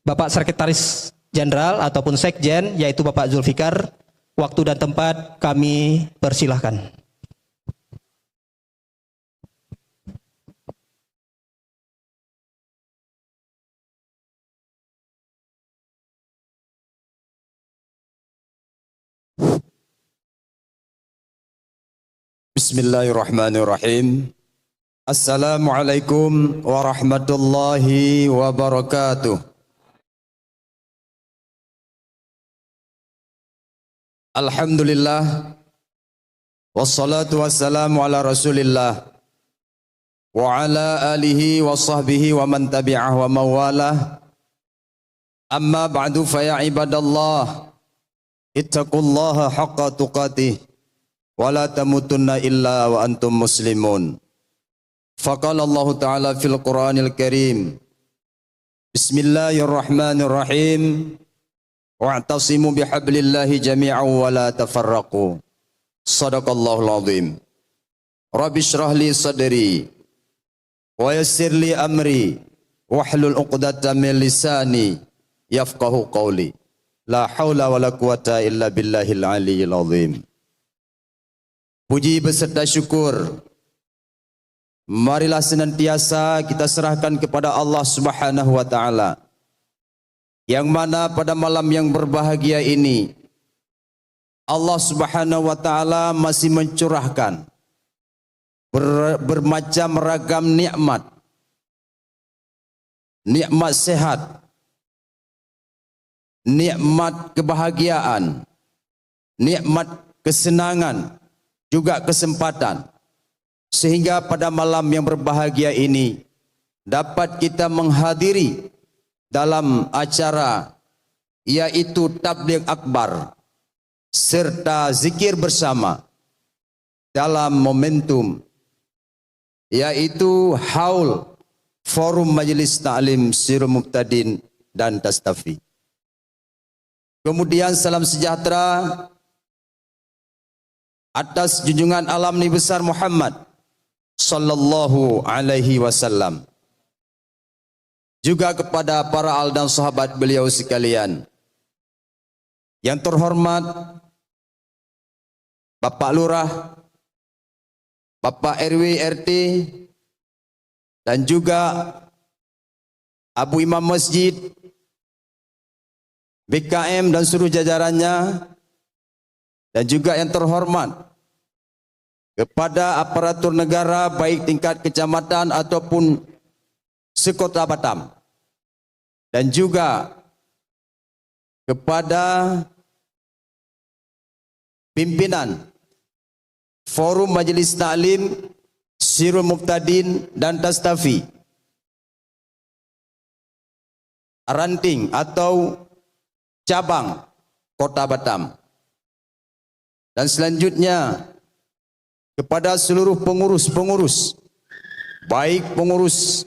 Bapak Sekretaris Jenderal ataupun Sekjen, yaitu Bapak Zulfikar. Waktu dan tempat kami persilahkan. Bismillahirrahmanirrahim. Assalamualaikum warahmatullahi wabarakatuh. Alhamdulillah. Wassalatu wassalamu ala rasulillah. Wa ala alihi wa sahbihi wa man tabi'ah wa mawalah. Amma ba'du faya ibadallah. Ittaqullaha haqqa tuqatih. Wa la tamutunna illa wa antum muslimun. Faqala Allah Ta'ala fil Qur'anil Karim. Bismillahirrahmanirrahim. Wa'tasimu bihablillahi jami'an wa la tafarraqu. Sadaqallahul azim. Rabbi shrah li sadri wa yassir li amri wahlul 'uqdatam min lisani yafqahu qawli. La haula wa la quwata illa billahil aliyyil azim. Puji beserta syukur marilah senantiasa kita serahkan kepada Allah Subhanahu wa taala, yang mana pada malam yang berbahagia ini Allah Subhanahu wa taala masih mencurahkan bermacam ragam nikmat. Nikmat sehat, nikmat kebahagiaan, nikmat kesenangan, juga kesempatan, sehingga pada malam yang berbahagia ini dapat kita menghadiri dalam acara yaitu tabligh akbar serta zikir bersama dalam momentum yaitu haul forum Majelis Ta'lim Sirul Muqtadin dan Tastafi. Kemudian salam sejahtera atas junjungan alam Nabi besar Muhammad sallallahu alaihi wasallam, juga kepada para al dan sahabat beliau sekalian. Yang terhormat Bapak Lurah, Bapak RW RT, dan juga Abu Imam Masjid, BKM dan seluruh jajarannya, dan juga yang terhormat kepada aparatur negara baik tingkat kecamatan ataupun sekota Batam, dan juga kepada pimpinan Forum Majelis Ta'lim Sirul Muqtadin dan Tastafi Ranting atau cabang Kota Batam, dan selanjutnya kepada seluruh pengurus-pengurus, baik pengurus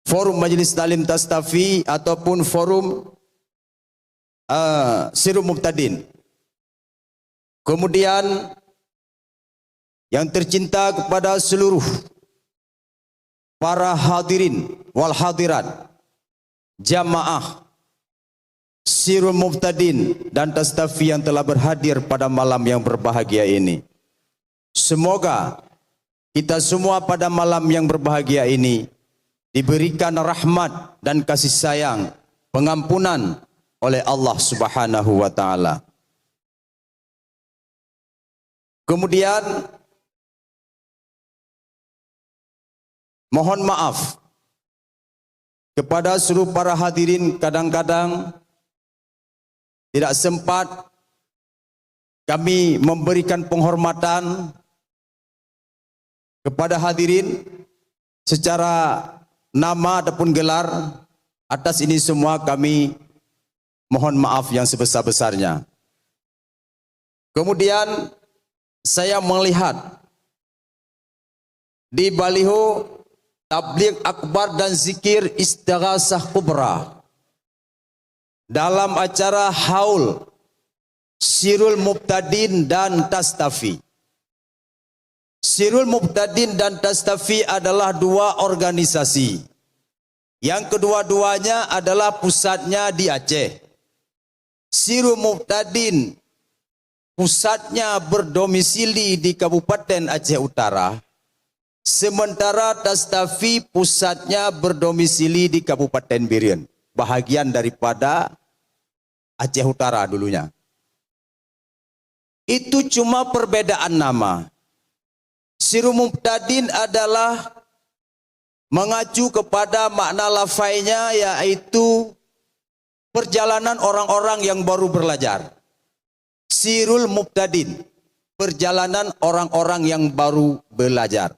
Forum Majelis Ta'lim Tastafi ataupun Forum Sirul Muqtadin. Kemudian yang tercinta kepada seluruh para hadirin wal hadirat jamaah Sirul Muqtadin dan Tastafi yang telah berhadir pada malam yang berbahagia ini. Semoga kita semua pada malam yang berbahagia ini diberikan rahmat dan kasih sayang, pengampunan oleh Allah Subhanahu wa taala. Kemudian mohon maaf kepada seluruh para hadirin, kadang-kadang tidak sempat kami memberikan penghormatan kepada hadirin secara nama ataupun gelar. Atas ini semua kami mohon maaf yang sebesar-besarnya. Kemudian saya melihat di baliho tabligh akbar dan zikir istighasah kubra dalam acara haul Sirul Muqtadin dan Tastafi. Sirul Muqtadin dan Tastafi adalah dua organisasi Yang kedua-duanya adalah pusatnya di Aceh. Sirul Muqtadin pusatnya berdomisili di Kabupaten Aceh Utara. Sementara Tastafi pusatnya berdomisili di Kabupaten Birian. Bahagian daripada Aceh Utara dulunya. Itu cuma perbedaan nama. Sirul Muqtadin adalah mengacu kepada makna lafainya, yaitu perjalanan orang-orang yang baru belajar. Sirul Muqtadin, perjalanan orang-orang yang baru belajar.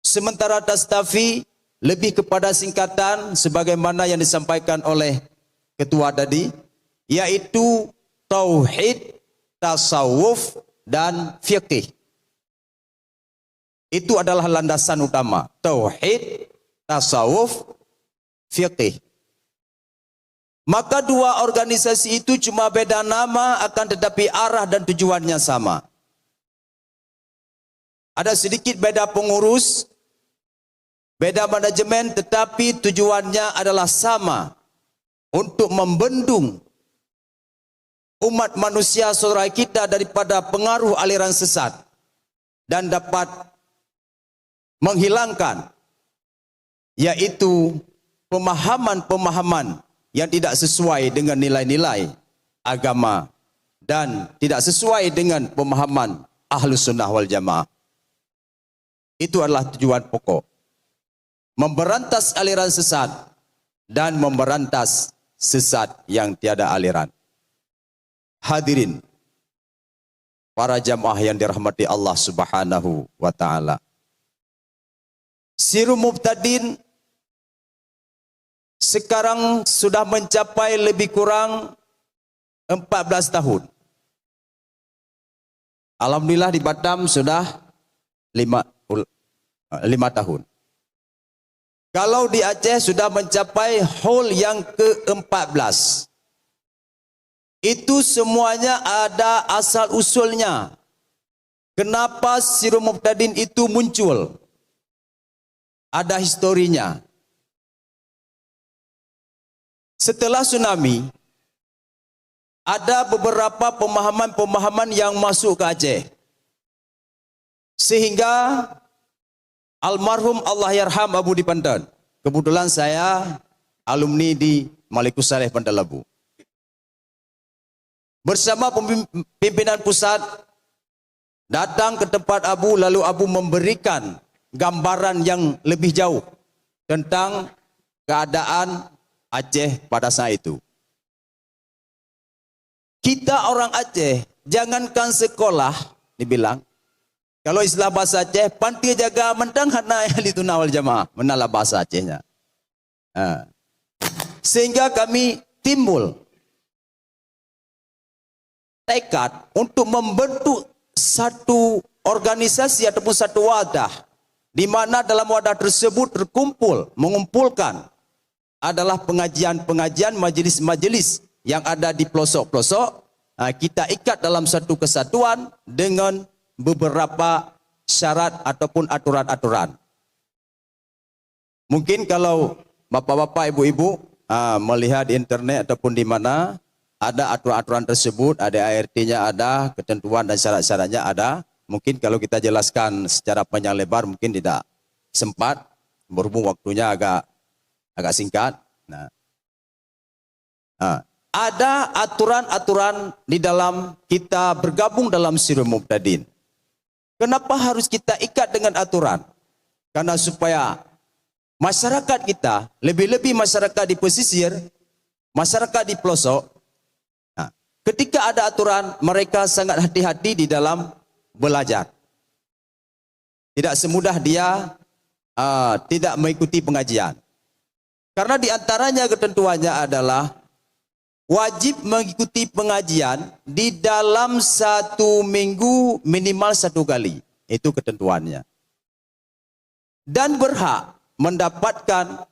Sementara Tastafi lebih kepada singkatan sebagaimana yang disampaikan oleh ketua tadi, yaitu tauhid, tasawuf, dan fiqih. Itu adalah landasan utama. Tauhid, tasawuf, fiqih. Maka dua organisasi itu cuma beda nama, akan tetapi arah dan tujuannya sama. Ada sedikit beda pengurus, beda manajemen, tetapi tujuannya adalah sama. Untuk membendung umat manusia saudara kita daripada pengaruh aliran sesat. Dan dapat menghilangkan, yaitu pemahaman-pemahaman yang tidak sesuai dengan nilai-nilai agama dan tidak sesuai dengan pemahaman Ahlus Sunnah wal Jamaah. Itu adalah tujuan pokok. Memberantas aliran sesat dan memberantas sesat yang tiada aliran. Hadirin, para jamaah yang dirahmati Allah Subhanahu wa taala. Sirul Muqtadin sekarang sudah mencapai lebih kurang 14 tahun. Alhamdulillah di Batam sudah 5 tahun. Kalau di Aceh sudah mencapai haul yang ke-14. Itu semuanya ada asal usulnya. Kenapa Sirul Muqtadin itu muncul? Ada historinya. Setelah tsunami, ada beberapa pemahaman-pemahaman yang masuk ke Aceh. Sehingga almarhum Allahyarham Abu Dipandan. Kebetulan saya alumni di Malikus Saleh Pandalabu. Bersama pimpinan pusat datang ke tempat Abu, lalu Abu memberikan gambaran yang lebih jauh tentang keadaan Aceh pada saat itu. Kita orang Aceh, jangankan sekolah, dibilang, kalau istilah bahasa Aceh, panti jaga mentang hana ahli sunnah wal jamaah, menalah bahasa Acehnya. Sehingga kami timbul tekad untuk membentuk satu organisasi ataupun satu wadah, di mana dalam wadah tersebut mengumpulkan adalah pengajian-pengajian, majelis-majelis yang ada di pelosok-pelosok. Kita ikat dalam satu kesatuan dengan beberapa syarat ataupun aturan-aturan. Mungkin kalau bapak-bapak, ibu-ibu melihat di internet ataupun di mana, ada aturan-aturan tersebut, ada ART-nya ada, ketentuan dan syarat-syaratnya ada. Mungkin kalau kita jelaskan secara panjang lebar mungkin tidak sempat, berhubung waktunya agak singkat. Ada aturan-aturan di dalam kita bergabung dalam Sirul Muqtadin. Kenapa harus kita ikat dengan aturan? Karena supaya masyarakat kita, lebih-lebih masyarakat di pesisir, masyarakat di pelosok, ketika ada aturan, mereka sangat hati-hati di dalam belajar. Tidak semudah dia tidak mengikuti pengajian. Karena di antaranya ketentuannya adalah wajib mengikuti pengajian di dalam 1 minggu minimal 1 kali. Itu ketentuannya. Dan berhak mendapatkan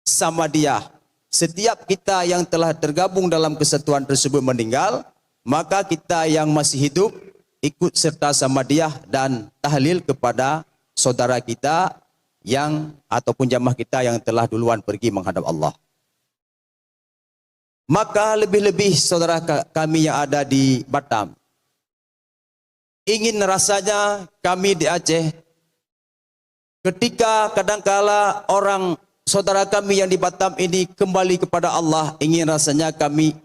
samadiah. Setiap kita yang telah tergabung dalam kesatuan tersebut meninggal, maka kita yang masih hidup ikut serta samadiah dan tahlil kepada saudara kita yang ataupun jamaah kita yang telah duluan pergi menghadap Allah. Maka lebih-lebih saudara kami yang ada di Batam, ingin rasanya kami di Aceh, ketika kadangkala orang saudara kami yang di Batam ini kembali kepada Allah, ingin rasanya kami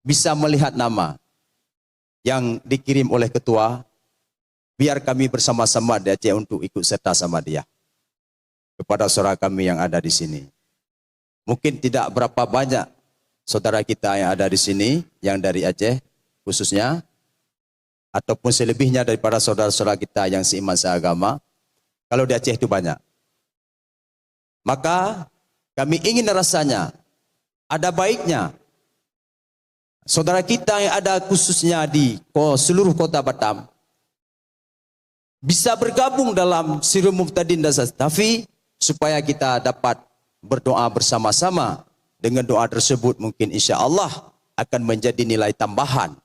bisa melihat nama yang dikirim oleh ketua, biar kami bersama-sama di Aceh untuk ikut serta sama dia. Kepada saudara kami yang ada di sini. Mungkin tidak berapa banyak saudara kita yang ada di sini, yang dari Aceh khususnya, ataupun selebihnya daripada saudara-saudara kita yang seiman seagama. Kalau di Aceh itu banyak. Maka kami ingin rasanya, ada baiknya saudara kita yang ada khususnya di seluruh kota Batam bisa bergabung dalam Sirul Muftadin dan Tastafi, supaya kita dapat berdoa bersama-sama. Dengan doa tersebut mungkin insya Allah akan menjadi nilai tambahan,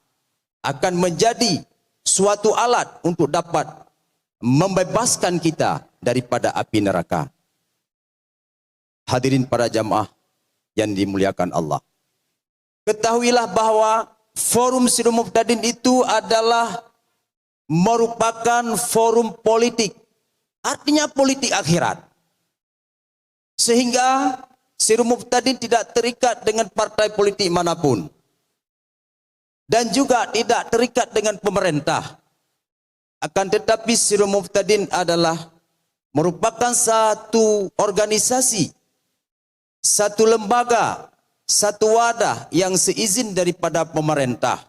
akan menjadi suatu alat untuk dapat membebaskan kita daripada api neraka. Hadirin para jamaah yang dimuliakan Allah, ketahuilah bahwa forum Sirul Muftadin itu adalah merupakan forum politik, artinya politik akhirat. Sehingga Sirul Muftadin tidak terikat dengan partai politik manapun, dan juga tidak terikat dengan pemerintah. Akan tetapi Sirul Muftadin adalah merupakan satu organisasi, satu lembaga, satu wadah yang seizin daripada pemerintah,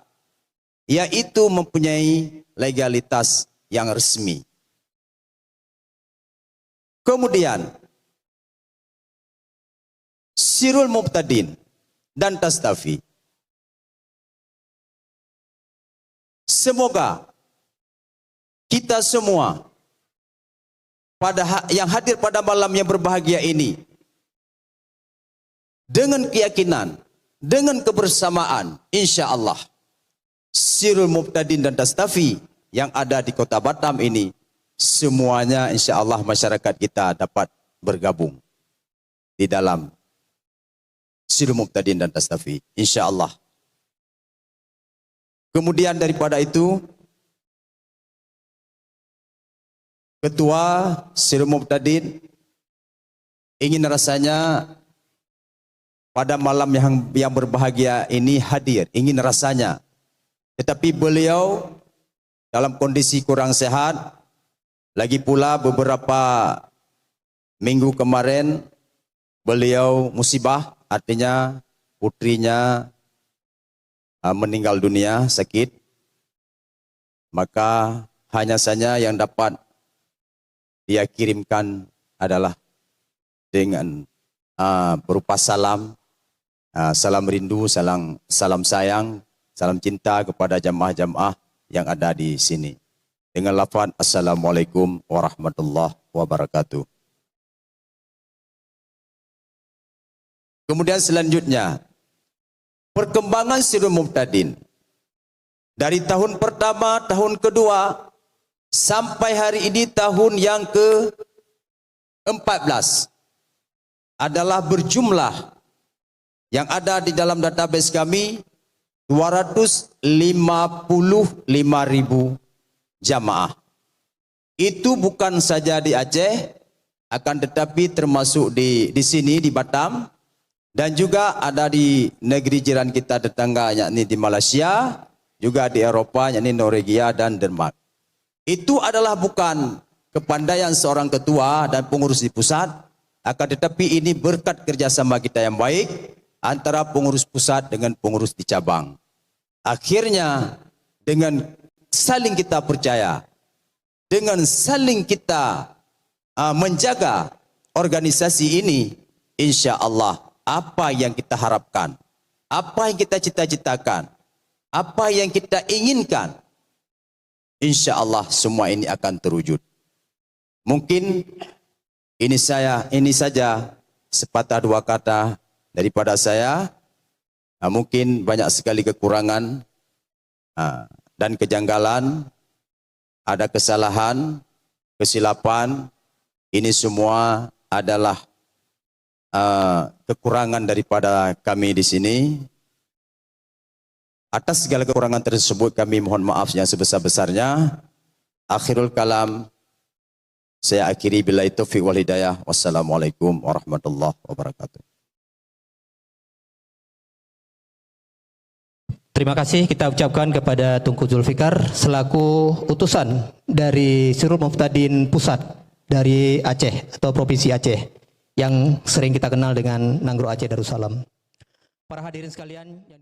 yaitu mempunyai legalitas yang resmi. Kemudian Sirul Muftadin dan Tastafi, semoga kita semua yang hadir pada malam yang berbahagia ini, dengan keyakinan, dengan kebersamaan, insya Allah Sirul Muftadin dan Tastafi yang ada di kota Batam ini, semuanya insya Allah masyarakat kita dapat bergabung di dalam Sirul Muftadin dan Tastafi, insya Allah. Kemudian daripada itu, Ketua Sirul Muftadin ingin rasanya pada malam yang berbahagia ini hadir, ingin rasanya. Tetapi beliau dalam kondisi kurang sehat, lagi pula beberapa minggu kemarin beliau musibah, artinya putrinya meninggal dunia sakit. Maka hanya saja yang dapat dia kirimkan adalah dengan berupa salam, salam rindu, salam sayang, salam cinta kepada jamaah-jamaah yang ada di sini. Dengan lafaz Assalamualaikum warahmatullahi wabarakatuh. Kemudian selanjutnya, perkembangan Sirul Muftadin dari tahun pertama, tahun kedua, sampai hari ini tahun yang ke-14 adalah berjumlah yang ada di dalam database kami 255.000 jamaah. Itu bukan saja di Aceh, akan tetapi termasuk di sini di Batam, dan juga ada di negeri jiran kita tetangga, yakni di Malaysia, juga di Eropah, yakni Norwegia dan Denmark. Itu adalah bukan kepandaian seorang ketua dan pengurus di pusat, akan tetapi ini berkat kerjasama kita yang baik antara pengurus pusat dengan pengurus di cabang. Akhirnya dengan saling kita percaya, dengan saling kita menjaga organisasi ini, insya Allah apa yang kita harapkan, apa yang kita cita-citakan, apa yang kita inginkan, insya Allah semua ini akan terwujud. Mungkin ini saja sepatah dua kata daripada saya. Mungkin banyak sekali kekurangan dan kejanggalan, ada kesalahan, kesilapan. Ini semua adalah kekurangan daripada kami di sini. Atas segala kekurangan tersebut kami mohon maaf yang sebesar-besarnya. Akhirul kalam, saya akhiri billahi taufiq wal hidayah. Wassalamualaikum warahmatullahi wabarakatuh. Terima kasih kita ucapkan kepada Tunku Zulfikar selaku utusan dari Syurul Muftadin Pusat dari Aceh atau Provinsi Aceh yang sering kita kenal dengan Nanggro Aceh Darussalam. Para hadirin sekalian yang